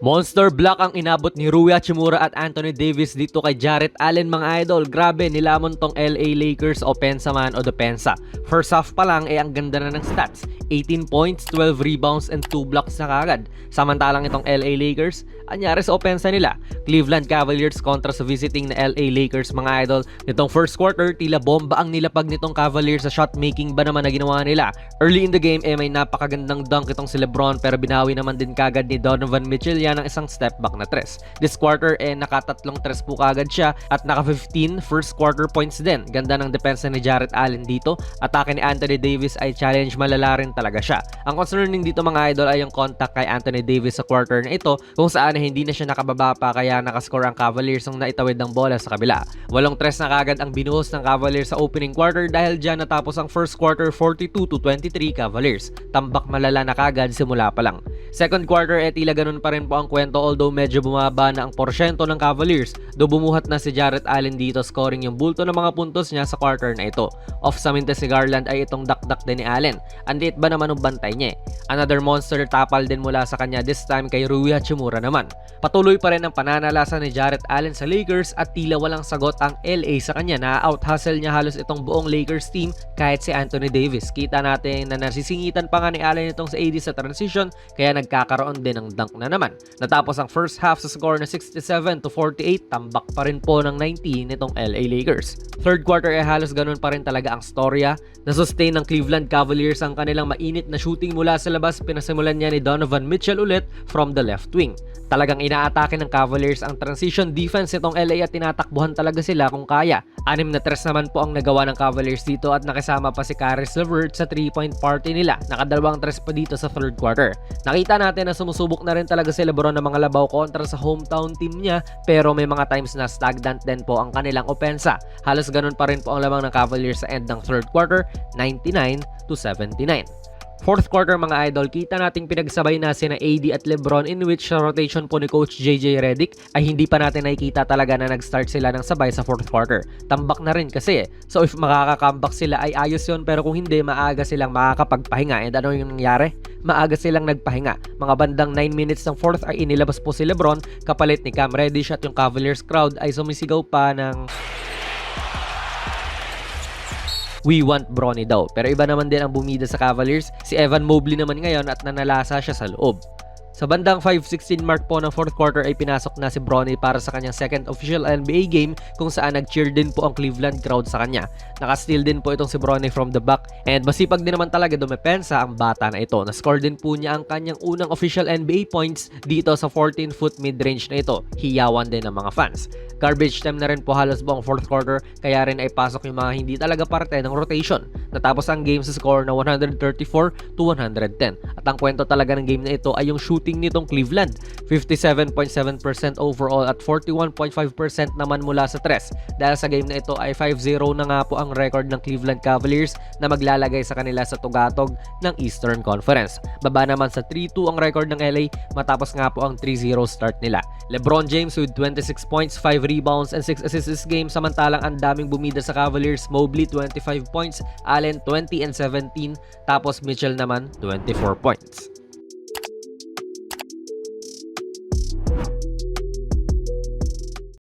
Monster block ang inabot ni Rui Hachimura at Anthony Davis dito kay Jarrett Allen mga idol. Grabe, nilamon tong LA Lakers opensa man o depensa. First half pa lang ang ganda na ng stats. 18 points, 12 rebounds and 2 blocks na kagad. Samantalang itong LA Lakers, anyari sa opensa nila. Cleveland Cavaliers kontra sa visiting na LA Lakers mga idol. Nitong first quarter, tila bomba ang nilapag nitong Cavaliers sa shot making ba naman na ginawa nila. Early in the game may napakagandang dunk itong si LeBron pero binawi naman din kagad ni Donovan Mitchell yan ng isang step back na tres. This quarter nakatatlong tres po kagad siya at naka 15 first quarter points din. Ganda ng depensa ni Jarrett Allen dito. Atake ni Anthony Davis ay challenge malala rin talaga siya. Ang concerning dito mga idol ay yung contact kay Anthony Davis sa quarter na ito kung saan hindi na siya nakababa pa kaya nakascore ang Cavaliers nung naitawid ng bola sa kabila. 8 tres na kagad ang binuhos ng Cavaliers sa opening quarter dahil dyan natapos ang first quarter 42-23 Cavaliers. Tambak malala na kagad simula pa lang. Second quarter tila ganun pa rin po ang kwento although medyo bumaba na ang porsyento ng Cavaliers do bumuhat na si Jarrett Allen dito scoring yung bulto ng mga puntos niya sa quarter na ito. Off sa mintes si Garland ay itong dakdak din ni Allen. Andit ba naman ang bantay niya Another monster tapal din mula sa kanya this time kay Rui Hachimura naman. Patuloy pa rin ang pananalasa ni Jarrett Allen sa Lakers at tila walang sagot ang LA sa kanya. Na-out-hustle niya halos itong buong Lakers team kahit si Anthony Davis. Kita natin na nasisingitan pa nga ni Allen itong sa AD sa transition kaya nagkakaroon din ng dunk na naman. Natapos ang first half sa score na 67-48, tambak pa rin po ng 19 nitong LA Lakers. Third quarter halos ganun pa rin talaga ang storya. Na-sustain ng Cleveland Cavaliers ang kanilang mainit na shooting mula sa labas. Pinasimulan niya ni Donovan Mitchell ulit from the left wing. Talagang inaatake ng Cavaliers ang transition defense nitong LA at tinatakbuhan talaga sila kung kaya. 6 na tres naman po ang nagawa ng Cavaliers dito at nakisama pa si Caris LeVert sa 3-point party nila. Nakadalawang tres pa dito sa third quarter. Nakita natin na sumusubok na rin talaga si LeBron ng mga labaw kontra sa hometown team niya pero may mga times na stagnant din po ang kanilang opensa. Halos ganun pa rin po ang lamang ng Cavaliers sa end ng third quarter, 99-79. Fourth quarter mga idol, kita nating pinagsabay na sina AD at LeBron in which sa rotation po ni Coach JJ Redick ay hindi pa natin nakikita talaga na nag-start sila ng sabay sa fourth quarter. Tambak na rin kasi So if makaka-comeback sila ay ayos yun pero kung hindi, maaga silang makakapagpahinga. And ano yung nangyari? Maaga silang nagpahinga. Mga bandang 9 minutes ng fourth ay inilabas po si LeBron kapalit ni Cam Reddish at yung Cavaliers crowd ay sumisigaw pa ng "We want Bronny" daw. Pero iba naman din ang bumida sa Cavaliers. Si Evan Mobley naman ngayon at nanalasa siya sa loob. Sa bandang 5:16 mark po ng fourth quarter ay pinasok na si Bronny para sa kanyang second official NBA game kung saan nag-cheer din po ang Cleveland crowd sa kanya. Naka-steal din po itong si Bronny from the back and masipag din naman talaga dumepensa ang bata na ito. Na-score din po niya ang kanyang unang official NBA points dito sa 14-foot mid-range na ito. Hiyawan din ng mga fans. Garbage time na rin po halos buong fourth quarter kaya rin ay pasok yung mga hindi talaga parte ng rotation. Natapos ang game sa score na 134-110. At ang kwento talaga ng game na ito ay yung shooting nitong Cleveland. 57.7% overall at 41.5% naman mula sa tres. Dahil sa game na ito ay 5-0 na nga po ang record ng Cleveland Cavaliers na maglalagay sa kanila sa tugatog ng Eastern Conference. Baba naman sa 3-2 ang record ng LA matapos nga po ang 3-0 start nila. LeBron James with 26 points, 5 rebounds and 6 assists this game, samantalang ang daming bumida sa Cavaliers. Mobley 25 points, Allen 20 and 17, tapos Mitchell naman 24 points.